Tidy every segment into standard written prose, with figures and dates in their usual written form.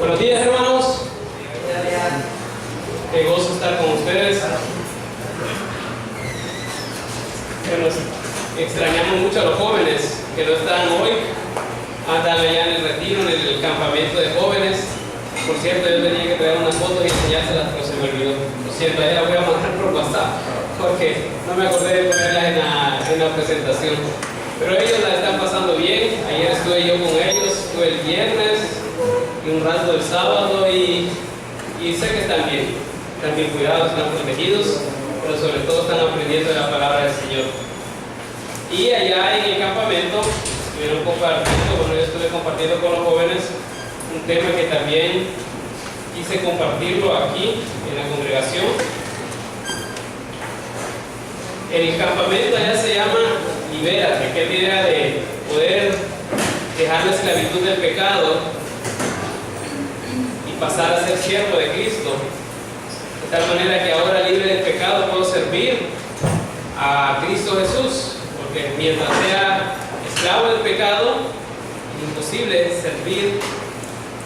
Buenos días, hermanos. Qué gozo estar con ustedes. Nos extrañamos mucho a los jóvenes que no están hoy. Andan allá en el retiro, en el campamento de jóvenes. Por cierto, yo tenía que traer unas fotos y enseñárselas, pero se me olvidó. Lo siento, ahí las voy a mandar por WhatsApp, porque no me acordé de ponerlas en la presentación. Pero ellos la están pasando bien. Ayer estuve yo con ellos, estuve el viernes y un rato el sábado y sé que están bien cuidados, están protegidos, pero sobre todo están aprendiendo de la palabra del Señor. Y allá en el campamento estuvieron compartiendo, bueno, yo estuve compartiendo con los jóvenes un tema que también quise compartirlo aquí en la congregación. El campamento allá se llama Libérate, que es la idea de poder dejar la esclavitud del pecado y pasar a ser siervo de Cristo, de tal manera que ahora libre del pecado puedo servir a Cristo Jesús, porque mientras sea esclavo del pecado es imposible servir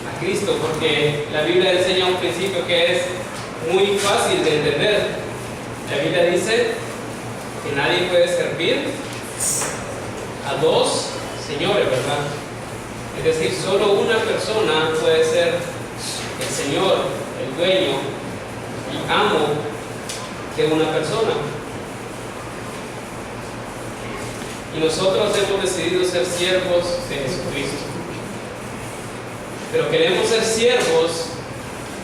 a Cristo, porque la Biblia enseña un principio que es muy fácil de entender. La Biblia dice que nadie puede servir a dos señores, ¿verdad? Es decir, solo una persona puede ser el Señor, el dueño y amo de una persona. Y nosotros hemos decidido ser siervos de Jesucristo. Pero queremos ser siervos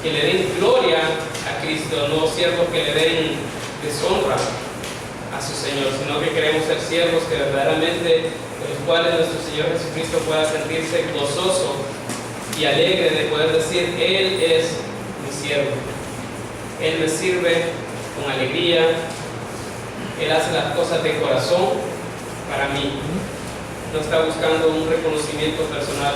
que le den gloria a Cristo, no siervos que le den deshonra a su Señor, sino que queremos ser siervos que verdaderamente, de los cuales nuestro Señor Jesucristo pueda sentirse gozoso y alegre de poder decir: Él es mi siervo, Él me sirve con alegría, Él hace las cosas de corazón para mí, no está buscando un reconocimiento personal.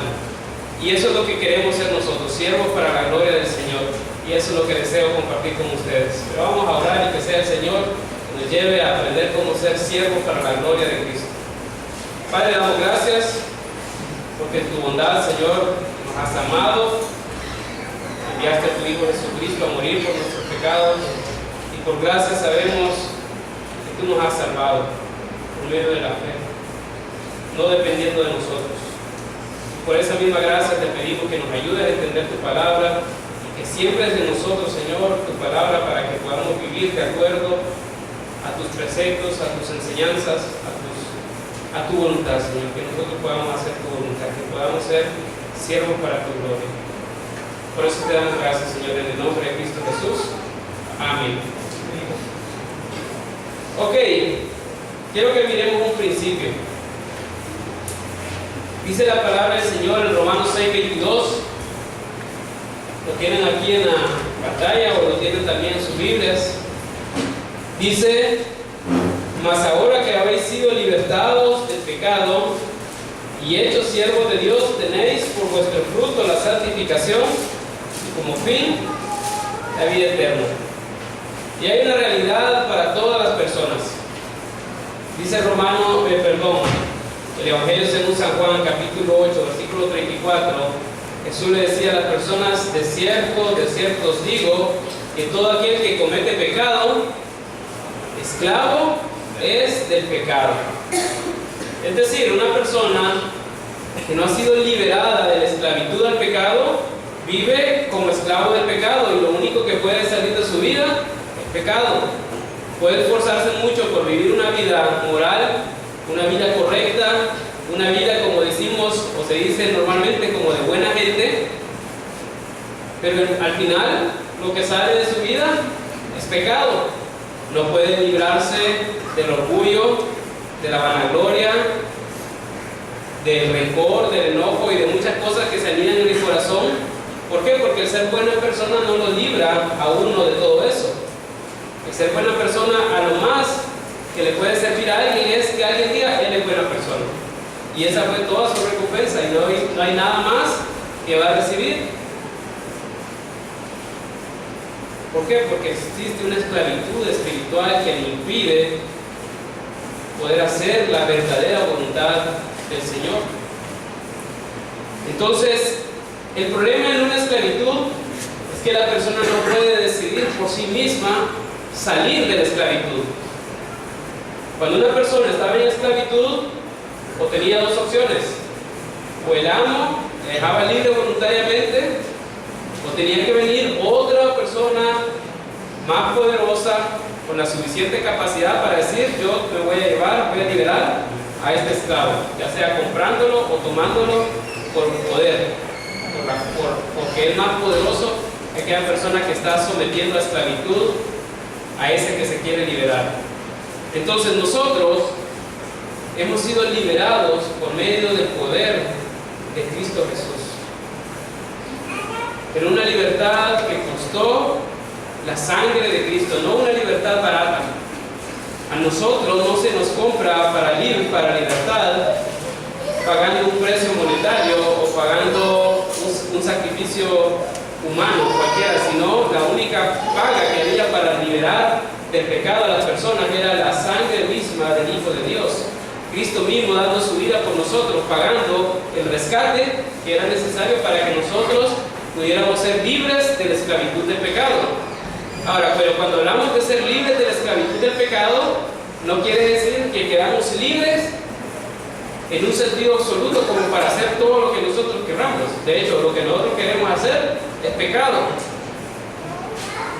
Y eso es lo que queremos ser nosotros, siervos para la gloria del Señor, y eso es lo que deseo compartir con ustedes. Pero vamos a orar y que sea el Señor que nos lleve a aprender cómo ser siervos para la gloria de Cristo. Padre, damos gracias porque en tu bondad, Señor, nos has amado, enviaste a tu Hijo Jesucristo a morir por nuestros pecados, y por gracia sabemos que tú nos has salvado por medio de la fe, no dependiendo de nosotros. Por esa misma gracia te pedimos que nos ayudes a entender tu palabra y que siempre es de nosotros, Señor, tu palabra, para que podamos vivir de acuerdo a tus preceptos, a tus enseñanzas, a tu voluntad, Señor, que nosotros podamos hacer tu voluntad, que podamos ser siervos para tu gloria. Por eso te damos gracias, Señor, en el nombre de Cristo Jesús. Amén. Ok, quiero que miremos un principio. Dice la palabra del Señor en Romanos 6:22. Lo tienen aquí en la pantalla o lo tienen también en sus Biblias. Dice: mas ahora que habéis sido libertados del pecado y hechos siervos de Dios, tenéis por vuestro fruto la santificación y como fin la vida eterna. Y hay una realidad para todas las personas. Dice el Evangelio según San Juan, capítulo 8, versículo 34, Jesús le decía a las personas: de cierto os digo, que todo aquel que comete pecado, esclavo es del pecado. Es decir, una persona que no ha sido liberada de la esclavitud al pecado, vive como esclavo del pecado, y lo único que puede salir de su vida es pecado. Puede esforzarse mucho por vivir una vida moral, una vida correcta, una vida, como decimos o se dice normalmente, como de buena gente, pero al final lo que sale de su vida es pecado. No puede librarse del orgullo, de la vanagloria, del rencor, del enojo y de muchas cosas que se anidan en el corazón. ¿Por qué? Porque el ser buena persona no lo libra a uno de todo eso. El ser buena persona, a lo más que le puede servir a alguien es que alguien diga: él es buena persona. Y esa fue toda su recompensa, y no hay nada más que va a recibir. ¿Por qué? Porque existe una esclavitud espiritual que le impide poder hacer la verdadera voluntad del Señor. Entonces, el problema en una esclavitud esclavitud es que la persona no puede decidir por sí misma salir de la esclavitud. Cuando una persona estaba en esclavitud, o tenía dos opciones: o el amo le dejaba libre voluntariamente, o tenía que venir otra persona más poderosa con la suficiente capacidad para decir: yo me voy a llevar, voy a liberar a este esclavo, ya sea comprándolo o tomándolo por poder, porque es más poderoso que aquella persona que está sometiendo a esclavitud a ese que se quiere liberar. Entonces nosotros hemos sido liberados por medio del poder de Cristo Jesús, pero una libertad que costó la sangre de Cristo, no una libertad barata. A nosotros no se nos compra para libertad pagando un precio monetario o pagando un sacrificio humano cualquiera, sino la única paga que había para liberar del pecado a las personas era la sangre misma del Hijo de Dios. Cristo mismo dando su vida por nosotros, pagando el rescate que era necesario para que nosotros pudiéramos ser libres de la esclavitud del pecado. Ahora, pero cuando hablamos de ser libres de la esclavitud del pecado, no quiere decir que quedamos libres en un sentido absoluto como para hacer todo lo que nosotros queramos. De hecho, lo que nosotros queremos hacer es pecado.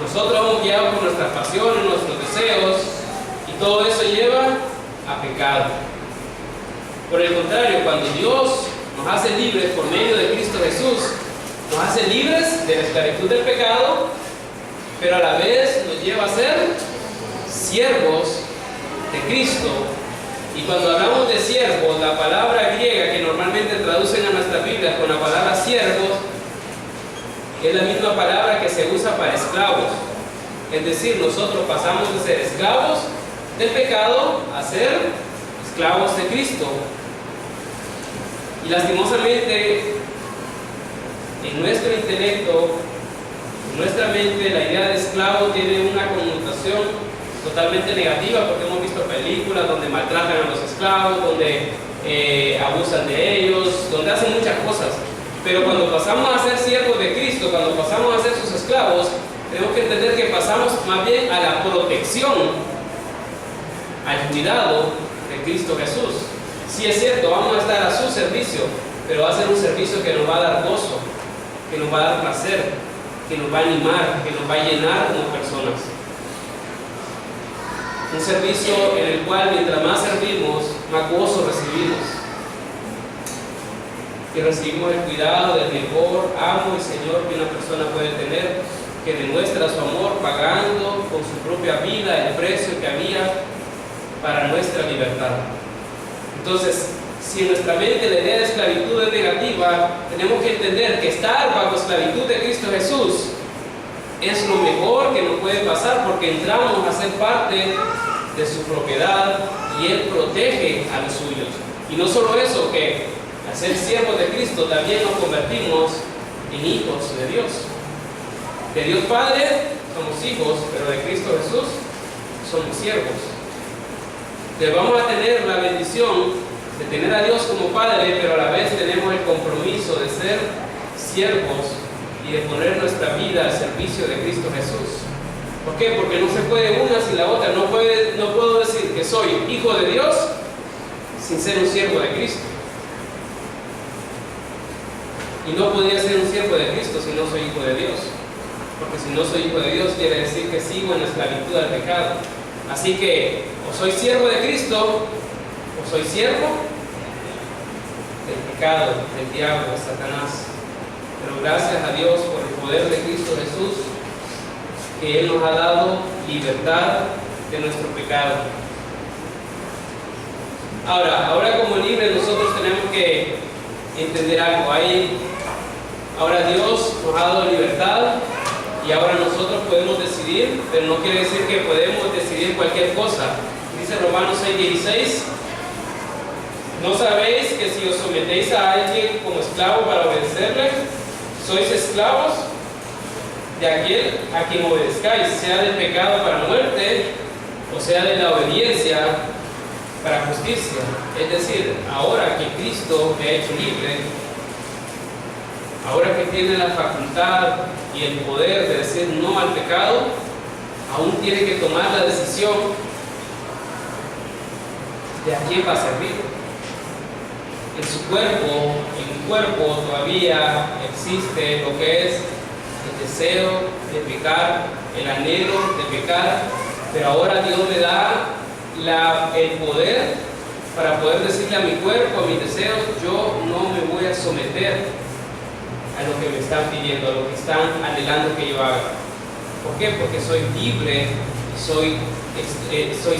Nosotros vamos guiados por nuestras pasiones, nuestros deseos, y todo eso lleva a pecado. Por el contrario, cuando Dios nos hace libres por medio de Cristo Jesús, nos hace libres de la esclavitud del pecado, pero a la vez nos lleva a ser siervos de Cristo. Y cuando hablamos de siervos, la palabra griega que normalmente traducen a nuestras Biblias con la palabra siervos es la misma palabra que se usa para esclavos. Es decir, nosotros pasamos de ser esclavos del pecado a ser esclavos de Cristo. Y lastimosamente, en nuestro intelecto, en nuestra mente, la idea de esclavo tiene una connotación totalmente negativa, porque hemos visto películas donde maltratan a los esclavos, donde abusan de ellos, donde hacen muchas cosas. Pero cuando pasamos a ser siervos de Cristo, cuando pasamos a ser sus esclavos, tenemos que entender que pasamos más bien a la protección, al cuidado de Cristo Jesús. Sí, es cierto, vamos a estar a su servicio, pero va a ser un servicio que nos va a dar gozo, que nos va a dar placer, que nos va a animar, que nos va a llenar como personas. Un servicio en el cual mientras más servimos, más gozo recibimos. Que recibimos el cuidado del mejor amo y Señor que una persona puede tener, que demuestra su amor pagando con su propia vida el precio que había para nuestra libertad. Entonces, si en nuestra mente la idea de esclavitud es negativa, tenemos que entender que estar bajo esclavitud de Cristo Jesús es lo mejor que nos puede pasar, porque entramos a ser parte de su propiedad y Él protege a los suyos. Y no solo eso, que al ser siervos de Cristo también nos convertimos en hijos de Dios. De Dios Padre somos hijos, pero de Cristo Jesús somos siervos. Entonces vamos a tener la bendición de tener a Dios como Padre, pero a la vez tenemos el compromiso de ser siervos y de poner nuestra vida al servicio de Cristo Jesús. ¿Por qué? Porque no se puede una sin la otra. No puedo decir que soy hijo de Dios sin ser un siervo de Cristo. Y no podría ser un siervo de Cristo si no soy hijo de Dios. Porque si no soy hijo de Dios quiere decir que sigo en la esclavitud del pecado. Así que o soy siervo de Cristo o soy siervo del pecado, del diablo, de Satanás. Pero gracias a Dios por el poder de Cristo Jesús, que Él nos ha dado libertad de nuestro pecado. Ahora como libres nosotros tenemos que entender algo. Ahora Dios nos ha dado libertad y ahora nosotros podemos decidir, pero no quiere decir que podemos decidir cualquier cosa. Dice Romanos 6:16: ¿no sabéis que si os sometéis a alguien como esclavo para obedecerle, sois esclavos de aquel a quien obedezcáis, sea del pecado para muerte o sea de la obediencia para justicia? Es decir, ahora que Cristo me ha hecho libre, ahora que tiene la facultad y el poder de decir no al pecado, aún tiene que tomar la decisión de a quién va a servir. En su cuerpo, en mi cuerpo todavía existe lo que es el deseo de pecar, el anhelo de pecar, pero ahora Dios me da el poder para poder decirle a mi cuerpo, a mis deseos, yo no me voy a someter a lo que me están pidiendo, a lo que están anhelando que yo haga. ¿Por qué? Porque soy libre, soy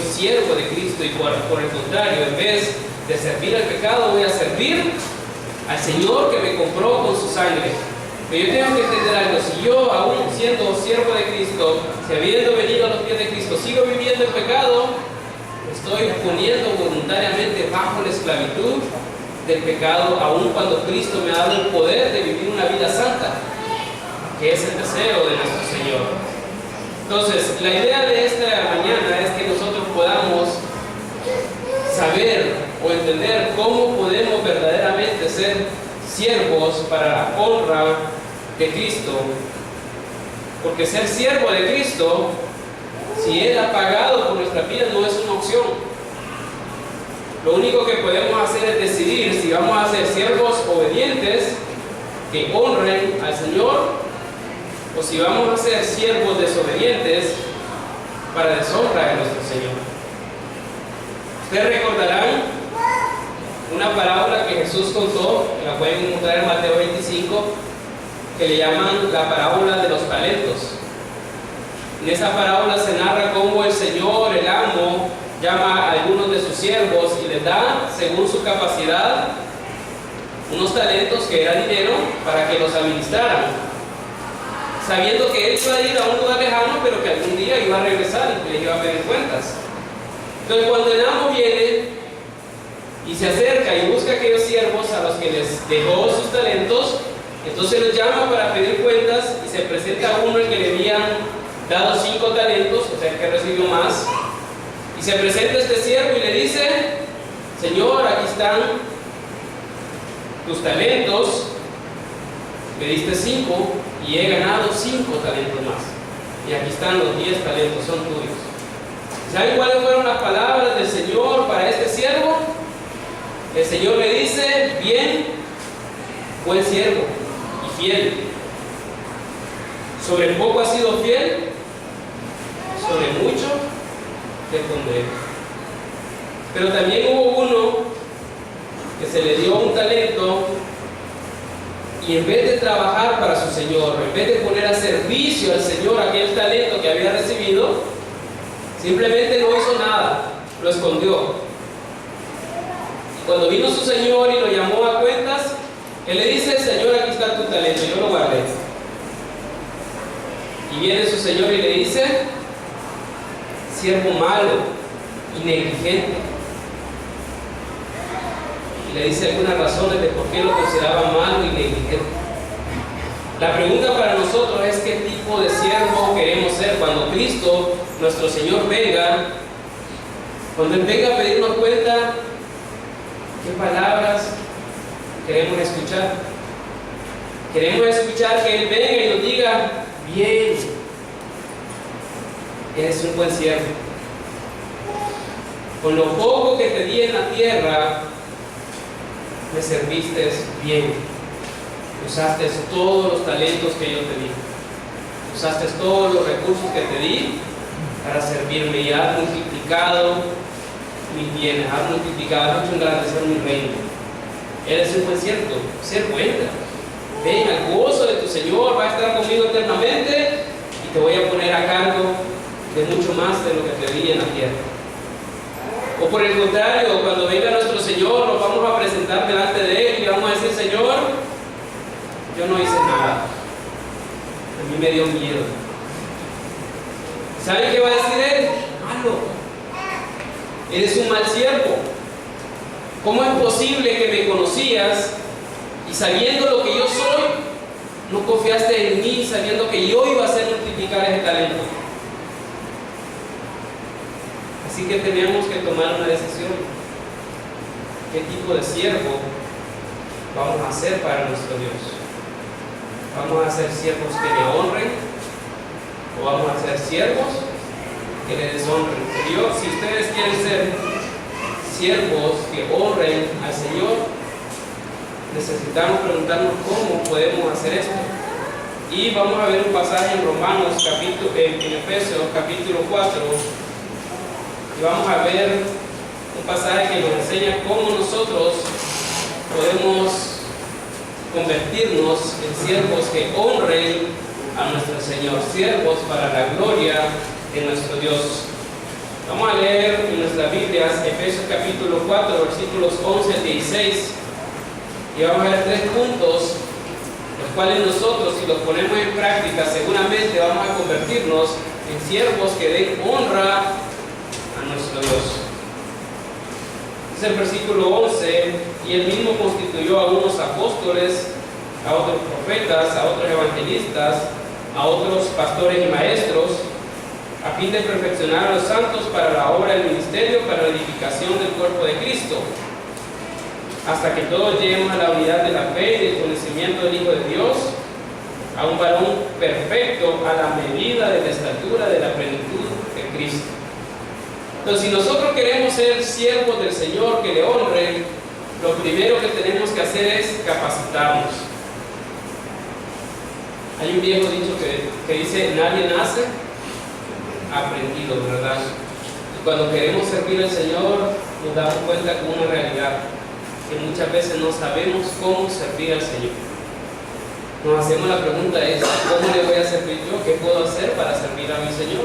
siervo de Cristo, y por el contrario, en vez de servir al pecado, voy a servir al Señor que me compró con su sangre. Pero yo tengo que entender algo: si yo, aún siendo siervo de Cristo, si habiendo venido a los pies de Cristo, sigo viviendo en pecado, estoy poniendo voluntariamente bajo la esclavitud del pecado, aun cuando Cristo me ha dado el poder de vivir una vida santa, que es el deseo de nuestro Señor. Entonces, la idea de esta mañana es que nosotros podamos saber o entender cómo podemos verdaderamente ser siervos para la honra de Cristo, porque ser siervo de Cristo, si Él ha pagado por nuestra vida, no es una opción. Lo único que podemos hacer es decidir si vamos a ser siervos obedientes que honren al Señor, o si vamos a ser siervos desobedientes para deshonra de nuestro Señor. Ustedes recordarán una parábola que Jesús contó, la pueden encontrar en Mateo 25, que le llaman la parábola de los talentos. En esa parábola se narra cómo el Señor, el amo, llama a algunos de sus siervos y les da, según su capacidad, unos talentos que era dinero para que los administraran, sabiendo que él iba a ir a un lugar lejano, pero que algún día iba a regresar y que les iba a pedir cuentas. Entonces, cuando el amo viene y se acerca y busca a aquellos siervos a los que les dejó sus talentos, entonces los llama para pedir cuentas, y se presenta a uno el que le habían dado 5 talentos, o sea, el que recibió más, y se presenta este siervo y le dice: Señor, aquí están tus talentos, me diste 5 y he ganado 5 talentos más, y aquí están los 10 talentos, son tuyos. ¿Saben cuáles fueron las palabras del Señor para este siervo? El Señor le dice: bien, buen siervo y fiel. Sobre poco has sido fiel, sobre mucho te pondré. Pero también hubo uno que se le dio un talento, y en vez de trabajar para su Señor, en vez de poner a servicio al Señor aquel talento que había recibido, simplemente no hizo nada, lo escondió. Cuando vino su Señor y lo llamó a cuentas, él le dice: Señor, aquí está tu talento, yo lo guardé. Y viene su Señor y le dice: siervo malo y negligente. Y le dice algunas razones de por qué lo consideraba malo y negligente. La pregunta para nosotros es: ¿qué tipo de siervo queremos ser cuando Cristo, nuestro Señor, venga? Cuando Él venga a pedirnos cuenta, ¿qué palabras queremos escuchar? Queremos escuchar que Él venga y nos diga: bien, eres un buen siervo. Con lo poco que te di en la tierra, me serviste bien. Usaste todos los talentos que yo te di. Usaste todos los recursos que te di para servirme, y has multiplicado mis bienes, has multiplicado, has hecho engrandecer mi reino. Eres un buen siervo, entra. Ven al gozo de tu Señor, va a estar conmigo eternamente, y te voy a poner a cargo de mucho más de lo que te di en la tierra. O por el contrario, cuando venga nuestro Señor, nos vamos a presentar delante de Él y vamos a decir: Señor, yo no hice nada, a mí me dio miedo. ¿Saben qué va a decir Él? Malo, eres un mal siervo. ¿Cómo es posible que me conocías y, sabiendo lo que yo soy, no confiaste en mí, sabiendo que yo iba a hacer multiplicar ese talento? Así que tenemos que tomar una decisión. ¿Qué tipo de siervo vamos a ser para nuestro Dios? ¿Vamos a ser siervos que le honren o vamos a ser siervos que le deshonren? Si ustedes quieren ser siervos que honren al Señor, necesitamos preguntarnos cómo podemos hacer esto. Y vamos a ver un pasaje en Romanos, en Efesios capítulo 4, y vamos a ver un pasaje que nos enseña cómo nosotros podemos convertirnos en siervos que honren a nuestro Señor, siervos para la gloria de nuestro Dios. Vamos a leer en nuestras Biblias Efesios capítulo 4, versículos 11 al 16, y vamos a ver 3 puntos, los cuales nosotros, si los ponemos en práctica, seguramente vamos a convertirnos en siervos que den honra a nuestro Dios. Es el versículo 11, y él mismo constituyó a unos apóstoles, a otros profetas, a otros evangelistas, a otros pastores y maestros, a fin de perfeccionar a los santos para la obra del ministerio, para la edificación del cuerpo de Cristo, hasta que todos lleguemos a la unidad de la fe y del conocimiento del Hijo de Dios, a un varón perfecto, a la medida de la estatura de la plenitud de Cristo. Entonces, si nosotros queremos ser siervos del Señor que le honren, lo primero que tenemos que hacer es capacitarnos. Hay un viejo dicho que dice: nadie nace aprendido, ¿verdad? Y cuando queremos servir al Señor, nos damos cuenta con una realidad, que muchas veces no sabemos cómo servir al Señor. Nos hacemos la pregunta es: ¿cómo le voy a servir yo? ¿Qué puedo hacer para servir a mi Señor?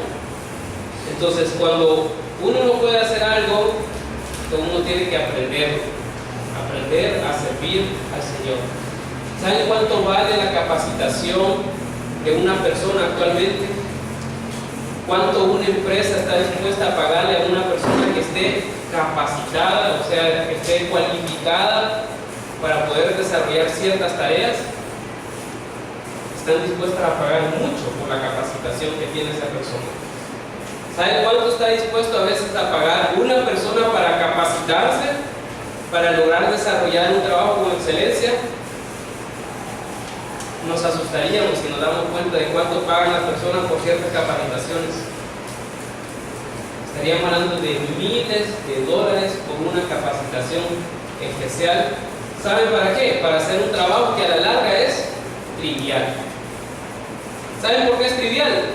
Entonces, cuando uno no puede hacer algo, uno tiene que aprender a servir al Señor. ¿Saben cuánto vale la capacitación de una persona actualmente? ¿Cuánto una empresa está dispuesta a pagarle a una persona que esté capacitada, o sea, que esté cualificada para poder desarrollar ciertas tareas? Están dispuestas a pagar mucho por la capacitación que tiene esa persona. ¿Saben cuánto está dispuesto a veces a pagar una persona para capacitarse, para lograr desarrollar un trabajo con excelencia? Nos asustaríamos si nos damos cuenta de cuánto pagan las personas por ciertas capacitaciones. Estaríamos hablando de miles de dólares por una capacitación especial. ¿Saben para qué? Para hacer un trabajo que a la larga es trivial. ¿Saben por qué es trivial?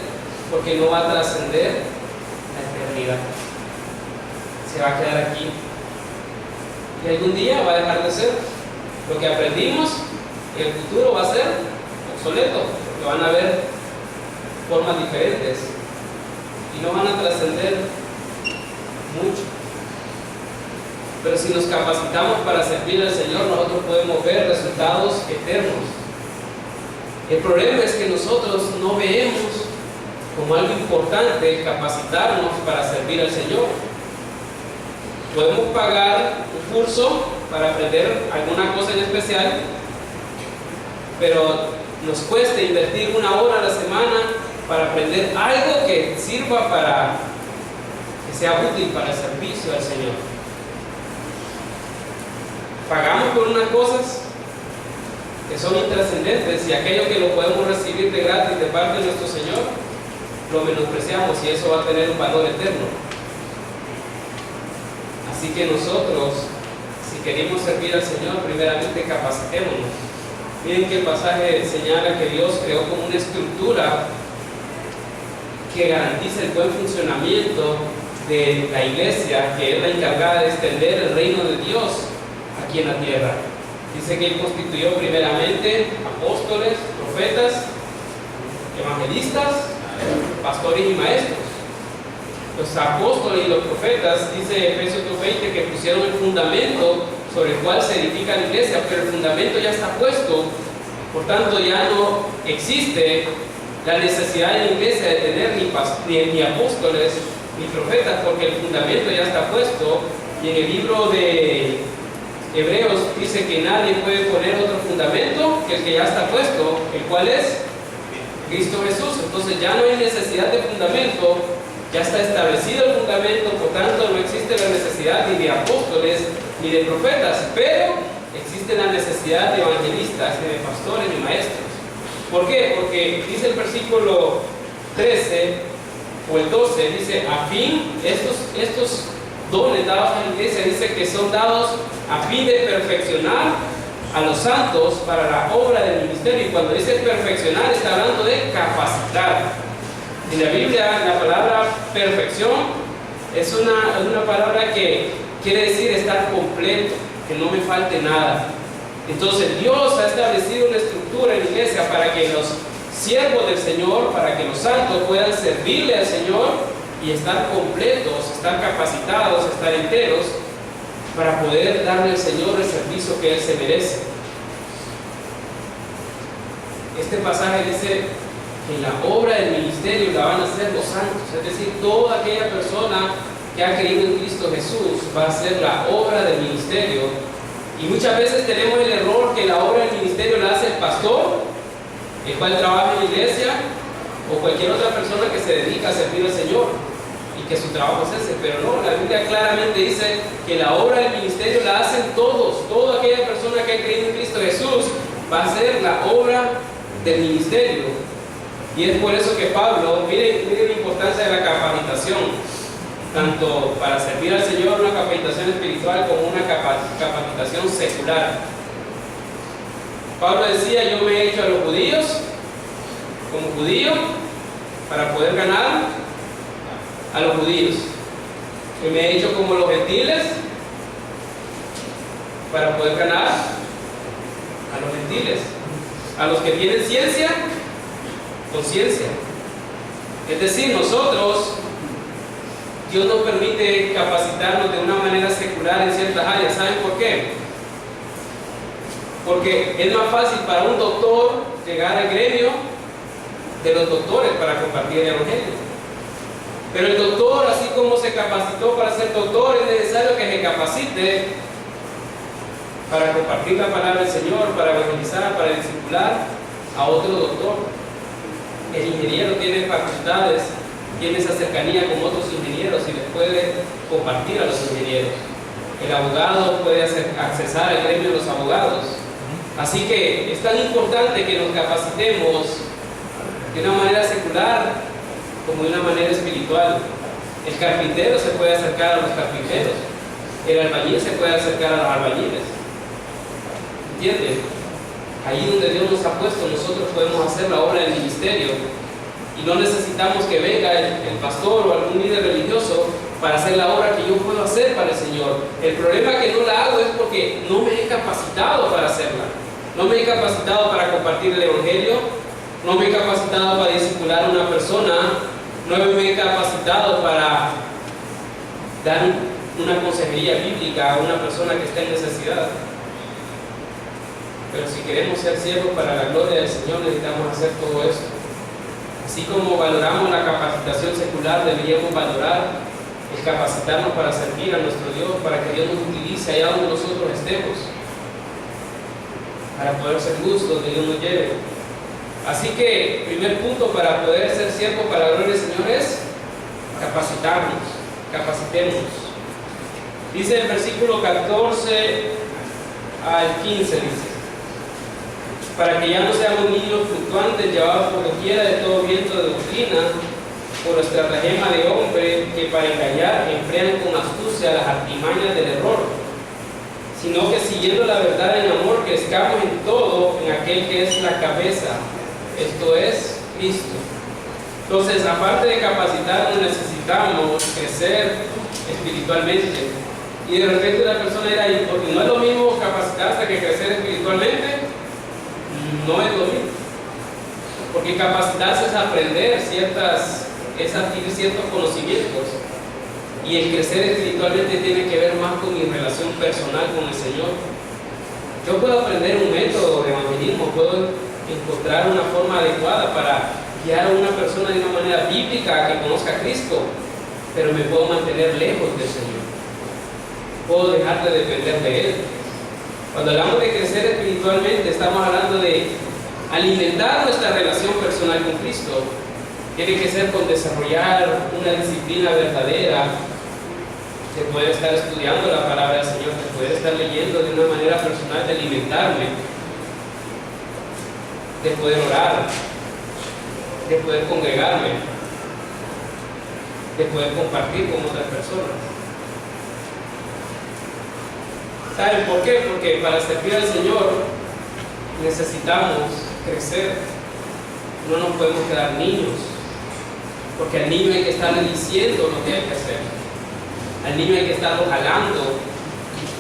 Porque no va a trascender la eternidad. Se va a quedar aquí. Y algún día va a dejar de ser. Lo que aprendimos en el futuro va a ser obsoleto, porque van a haber formas diferentes y no van a trascender mucho. Pero si nos capacitamos para servir al Señor, nosotros podemos ver resultados eternos. El problema es que nosotros no vemos como algo importante capacitarnos para servir al Señor. Podemos pagar un curso para aprender alguna cosa en especial, pero nos cuesta invertir 1 hora a la semana para aprender algo que sirva para que sea útil para el servicio al Señor. Pagamos por unas cosas que son intrascendentes, y aquello que lo podemos recibir de gratis de parte de nuestro Señor, lo menospreciamos, y eso va a tener un valor eterno. Así que nosotros, si queremos servir al Señor, primeramente capacitémonos. Miren que el pasaje señala que Dios creó como una estructura que garantiza el buen funcionamiento de la iglesia, que es la encargada de extender el reino de Dios aquí en la tierra. Dice que Él constituyó primeramente apóstoles, profetas, evangelistas, pastores y maestros. Los apóstoles y los profetas, dice Efesios 2:20, que pusieron el fundamento sobre el cual se edifica la iglesia, pero el fundamento ya está puesto. Por tanto, ya no existe la necesidad de la iglesia de tener ni apóstoles ni profetas, porque el fundamento ya está puesto. Y en el libro de Hebreos dice que nadie puede poner otro fundamento que el que ya está puesto, el cual es Cristo Jesús. Entonces ya no hay necesidad de fundamento, ya está establecido el fundamento. Por tanto, no existe la necesidad ni de apóstoles ni de profetas, pero existe la necesidad de evangelistas, de pastores y maestros. ¿Por qué? Porque dice el versículo 13 o el 12, dice, a fin, estos dones dados a la iglesia, dice que son dados a fin de perfeccionar a los santos para la obra del ministerio. Y cuando dice perfeccionar, está hablando de capacitar. En la Biblia, la palabra perfección es una palabra que quiere decir estar completo, que no me falte nada. Entonces Dios ha establecido una estructura en la iglesia para que los siervos del Señor, para que los santos puedan servirle al Señor y estar completos, estar capacitados, estar enteros para poder darle al Señor el servicio que Él se merece. Este pasaje dice que la obra del ministerio la van a hacer los santos, es decir, toda aquella persona que ha creído en Cristo Jesús va a hacer la obra del ministerio. Y muchas veces tenemos el error que la obra del ministerio la hace el pastor, el cual trabaja en la iglesia, o cualquier otra persona que se dedica a servir al Señor y que su trabajo es ese. Pero no, la Biblia claramente dice que la obra del ministerio la hacen todos. Toda aquella persona que ha creído en Cristo Jesús va a hacer la obra del ministerio. Y es por eso que Pablo, miren la importancia de la capacitación, tanto para servir al Señor, una capacitación espiritual, como una capacitación secular. Pablo decía, yo me he hecho a los judíos como judío para poder ganar a los judíos, y me he hecho como los gentiles para poder ganar a los gentiles, a los que tienen ciencia con ciencia. Es decir, nosotros, Dios nos permite capacitarnos de una manera secular en ciertas áreas. ¿Saben por qué? Porque es más fácil para un doctor llegar al gremio de los doctores para compartir el evangelio. Pero el doctor, así como se capacitó para ser doctor, es necesario que se capacite para compartir la palabra del Señor, para evangelizar, para discipular a otro doctor. El ingeniero tiene facultades, tiene esa cercanía con otros ingenieros y les puede compartir a los ingenieros. El abogado puede accesar al gremio de los abogados. Así que es tan importante que nos capacitemos de una manera secular como de una manera espiritual. El carpintero se puede acercar a los carpinteros, el albañil se puede acercar a los albañiles. ¿Entienden? Ahí donde Dios nos ha puesto, nosotros podemos hacer la obra del ministerio. Y no necesitamos que venga el pastor o algún líder religioso para hacer la obra que yo puedo hacer para el Señor. El problema que no la hago es porque no me he capacitado para hacerla. No me he capacitado para compartir el evangelio, no me he capacitado para discipular a una persona, no me he capacitado para dar una consejería bíblica a una persona que está en necesidad. Pero si queremos ser siervos para la gloria del Señor, necesitamos hacer todo esto. Así como valoramos la capacitación secular, deberíamos valorar el capacitarnos para servir a nuestro Dios, para que Dios nos utilice allá donde nosotros estemos, para poder ser luz donde Dios nos lleve. Así que, primer punto para poder ser siervos para la gloria del Señor es capacitarnos, capacitemos. Dice el versículo 14 al 15, dice: para que ya no seamos niños fluctuantes, llevados por doquiera de todo viento de doctrina, por estratagema de hombre que para engañar emplean con astucia las artimañas del error, sino que siguiendo la verdad en amor crezcamos en todo en aquel que es la cabeza, esto es Cristo. Entonces, aparte de capacitarnos, necesitamos crecer espiritualmente. Y de repente una persona dirá, ¿y porque no es lo mismo capacitarse que crecer espiritualmente? No es lo mismo, porque capacitarse es aprender es adquirir ciertos conocimientos, y el crecer espiritualmente tiene que ver más con mi relación personal con el Señor. Yo puedo aprender un método de evangelismo, puedo encontrar una forma adecuada para guiar a una persona de una manera bíblica a que conozca a Cristo, pero me puedo mantener lejos del Señor, puedo dejar de depender de Él. Cuando hablamos de crecer espiritualmente, estamos hablando de alimentar nuestra relación personal con Cristo. Tiene que ser con desarrollar una disciplina verdadera, de poder estar estudiando la palabra del Señor, de poder estar leyendo de una manera personal, de alimentarme, de de poder orar, de poder congregarme, de poder compartir con otras personas. ¿Saben por qué? Porque para servir al Señor necesitamos crecer. No nos podemos quedar niños, porque al niño hay que estarle diciendo lo que hay que hacer. Al niño hay que estarlo jalando,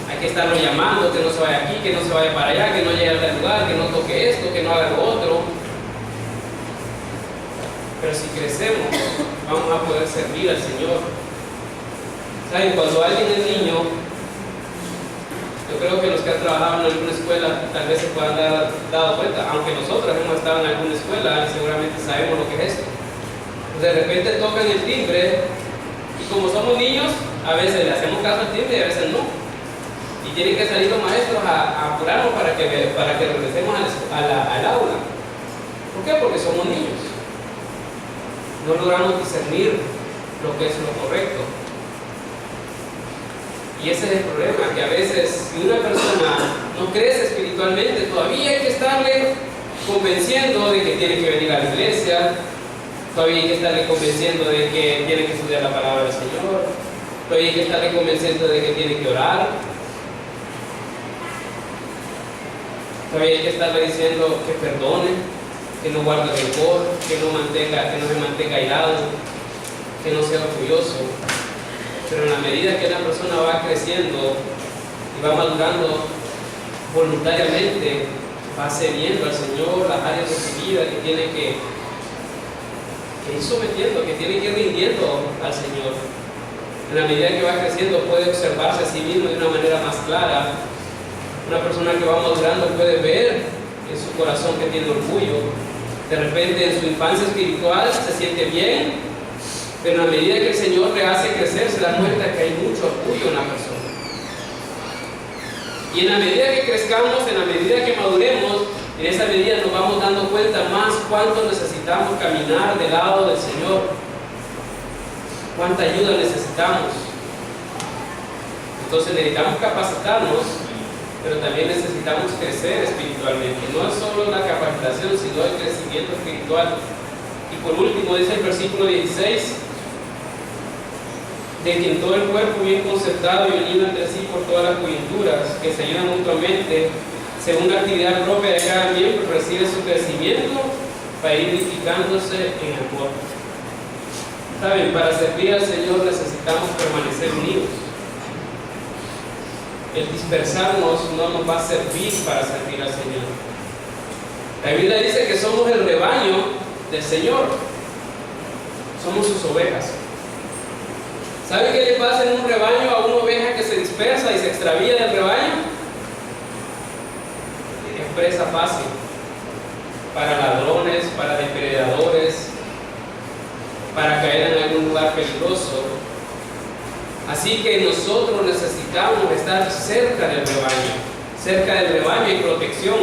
hay que estarlo llamando, que no se vaya aquí, que no se vaya para allá, que no llegue a tal lugar, que no toque esto, que no haga lo otro. Pero si crecemos, vamos a poder servir al Señor. ¿Saben? Cuando alguien es niño, yo creo que los que han trabajado en alguna escuela tal vez se puedan dar dado cuenta, aunque nosotros hemos estado en alguna escuela y seguramente sabemos lo que es esto. Pues de repente tocan el timbre y como somos niños, a veces le hacemos caso al timbre y a veces no. Y tienen que salir los maestros a apurarnos para que regresemos al aula. ¿Por qué? Porque somos niños. No logramos discernir lo que es lo correcto. Y ese es el problema, que a veces si una persona no crece espiritualmente, todavía hay que estarle convenciendo de que tiene que venir a la iglesia, todavía hay que estarle convenciendo de que tiene que estudiar la palabra del Señor, todavía hay que estarle convenciendo de que tiene que orar, todavía hay que estarle diciendo que perdone, que no guarde rencor, que no se mantenga airado, que no sea orgulloso. Pero en la medida que la persona va creciendo y va madurando voluntariamente, va cediendo al Señor las áreas de su vida que tiene que ir sometiendo, que tiene que ir rindiendo al Señor. En la medida que va creciendo puede observarse a sí mismo de una manera más clara. Una persona que va madurando puede ver en su corazón que tiene orgullo. De repente en su infancia espiritual se siente bien, pero a medida que el Señor le hace crecer, se da cuenta que hay mucho orgullo en la persona. Y en la medida que crezcamos, en la medida que maduremos, en esa medida nos vamos dando cuenta más cuánto necesitamos caminar del lado del Señor, cuánta ayuda necesitamos. Entonces necesitamos capacitarnos, pero también necesitamos crecer espiritualmente. No es solo la capacitación, sino el crecimiento espiritual. Y por último dice el versículo 16, de quien todo el cuerpo bien concertado y unido entre sí por todas las coyunturas, que se ayudan mutuamente, según la actividad propia de cada miembro, recibe su crecimiento para ir edificándose en amor. ¿Saben? Para servir al Señor necesitamos permanecer unidos. El dispersarnos no nos va a servir para servir al Señor. La Biblia dice que somos el rebaño del Señor. Somos sus ovejas. ¿Sabe qué le pasa en un rebaño a una oveja que se dispersa y se extravía del rebaño? Es presa fácil para ladrones, para depredadores, para caer en algún lugar peligroso. Así que nosotros necesitamos estar cerca del rebaño. Cerca del rebaño hay protección.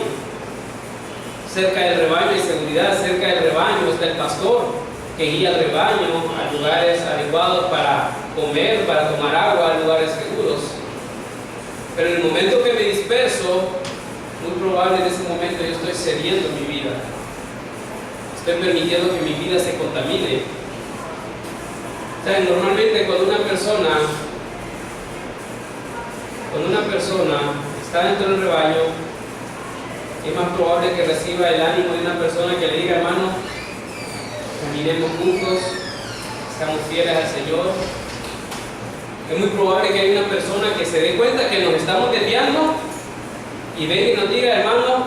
Cerca del rebaño hay seguridad. Cerca del rebaño está el pastor que guía al rebaño a lugares adecuados para comer, para tomar agua, a lugares seguros. Pero en el momento que me disperso, muy probable en ese momento yo estoy cediendo mi vida. Estoy permitiendo que mi vida se contamine. O sea, normalmente cuando una persona está dentro del rebaño, es más probable que reciba el ánimo de una persona que le diga: hermano, caminemos juntos, seamos fieles al Señor. Es muy probable que haya una persona que se dé cuenta que nos estamos desviando y venga y nos diga: hermano,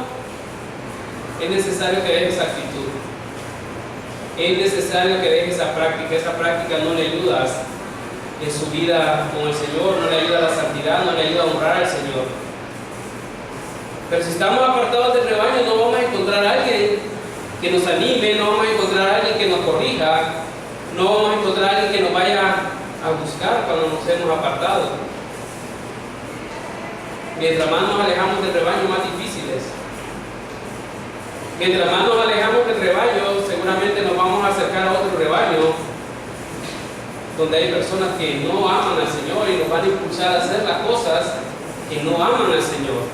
es necesario que deje esa actitud, es necesario que deje esa práctica no le ayuda en su vida con el Señor, no le ayuda a la santidad, no le ayuda a honrar al Señor. Pero si estamos apartados del rebaño, no vamos a encontrar a alguien que nos anime, no vamos a encontrar a alguien que nos corrija, no vamos a encontrar a alguien que nos vaya a buscar cuando nos hemos apartado. Mientras más nos alejamos del rebaño, más difícil es. Mientras más nos alejamos del rebaño, seguramente nos vamos a acercar a otro rebaño donde hay personas que no aman al Señor y nos van a impulsar a hacer las cosas que no aman al Señor.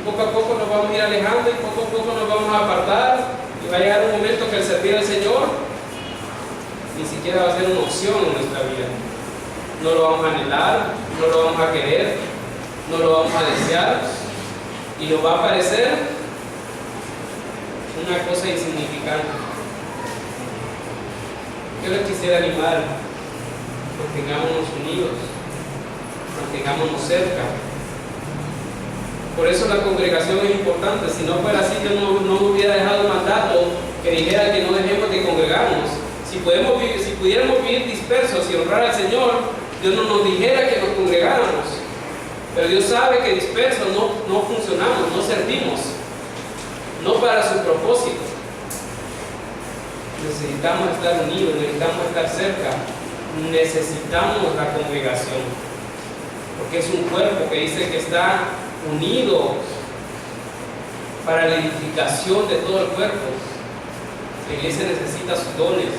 Y poco a poco nos vamos a ir alejando y poco a poco nos vamos a apartar. Y va a llegar un momento que el servir al Señor ni siquiera va a ser una opción en nuestra vida. No lo vamos a anhelar, no lo vamos a querer, no lo vamos a desear. Y nos va a parecer una cosa insignificante. Yo les quisiera animar, mantengámonos unidos, mantengámonos cerca. Por eso la congregación es importante. Si no fuera así, yo no hubiera dejado mandato que dijera que no dejemos de congregarnos. Si pudiéramos vivir dispersos y honrar al Señor, Dios no nos dijera que nos congregáramos. Pero Dios sabe que dispersos no funcionamos, no servimos, no para su propósito. Necesitamos estar unidos, necesitamos estar cerca, necesitamos la congregación, porque es un cuerpo que dice que está unido para la edificación de todo el cuerpo. La iglesia necesita sus dones,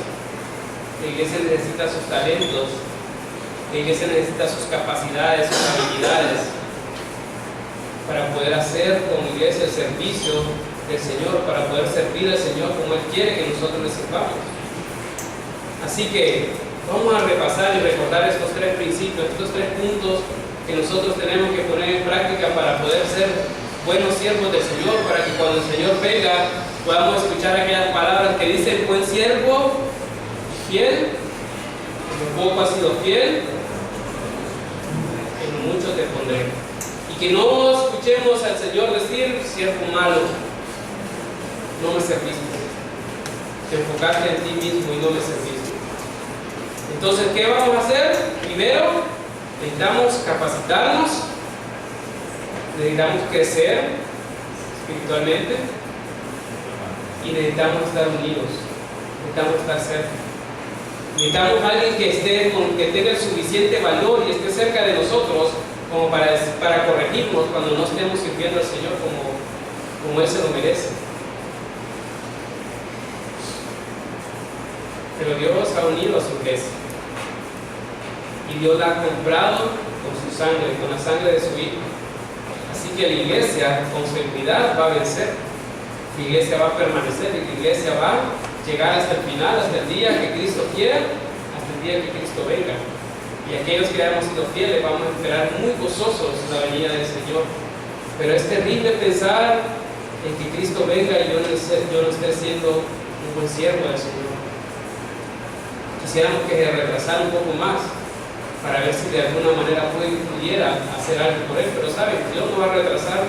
la iglesia necesita sus talentos, la iglesia necesita sus capacidades, sus habilidades, para poder hacer con la iglesia el servicio del Señor, para poder servir al Señor como Él quiere que nosotros le sirvamos. Así que vamos a repasar y recordar estos tres principios, estos tres puntos que nosotros tenemos que poner en práctica para poder ser buenos siervos del Señor, para que cuando el Señor venga podamos escuchar aquellas palabras que dicen: buen siervo, fiel, en lo poco has sido fiel, en lo mucho te pondré. Y que no escuchemos al Señor decir: siervo malo, no me serviste, te enfocaste en ti mismo y no me serviste. Entonces, ¿qué vamos a hacer? Primero, necesitamos capacitarnos, necesitamos crecer espiritualmente y necesitamos estar unidos, necesitamos estar cerca. Necesitamos a alguien que tenga el suficiente valor y esté cerca de nosotros como para corregirnos cuando no estemos sirviendo al Señor como Él se lo merece. Pero Dios ha unido a su iglesia y Dios la ha comprado con su sangre, con la sangre de su Hijo. Así que la iglesia con seguridad va a vencer, la iglesia va a permanecer y la iglesia va a llegar hasta el final, hasta el día que Cristo quiera, hasta el día que Cristo venga. Y aquellos que hayamos sido fieles vamos a esperar muy gozosos la venida del Señor. Pero es terrible pensar en que Cristo venga y yo no esté siendo un buen siervo del Señor. Quisiéramos que se retrasara un poco más para ver si de alguna manera pudiera hacer algo por Él. Pero saben, Dios no va a retrasar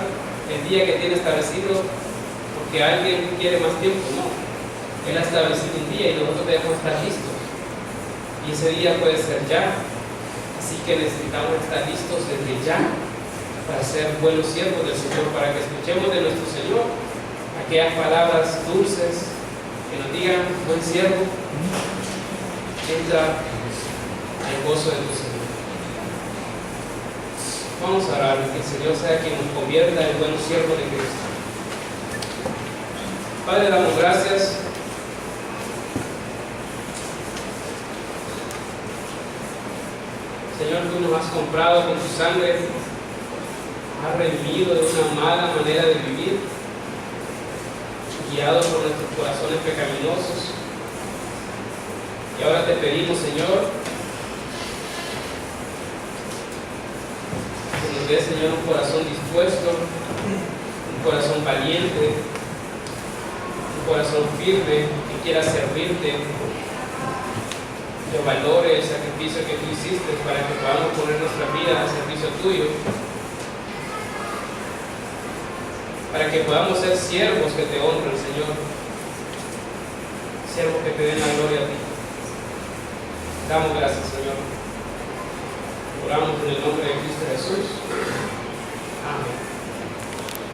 el día que tiene establecido porque alguien quiere más tiempo, no. Él ha establecido un día y nosotros debemos estar listos. Y ese día puede ser ya. Así que necesitamos estar listos desde ya para ser buenos siervos del Señor, para que escuchemos de nuestro Señor aquellas palabras dulces que nos digan: buen siervo, entra al gozo de tu Señor. Vamos a orar, que el Señor sea quien nos convierta en buenos siervos de Cristo. Padre, damos gracias Señor, tú nos has comprado con tu sangre, has redimido de una mala manera de vivir, guiado por nuestros corazones pecaminosos. Y ahora te pedimos, Señor, que nos des, Señor, un corazón dispuesto, un corazón valiente, un corazón firme que quiera servirte, que valore el sacrificio que tú hiciste para que podamos poner nuestra vida al servicio tuyo, para que podamos ser siervos que te honren, Señor, siervos que te den la gloria a ti. Damos gracias, Señor. Oramos en el nombre de Cristo Jesús. Amén.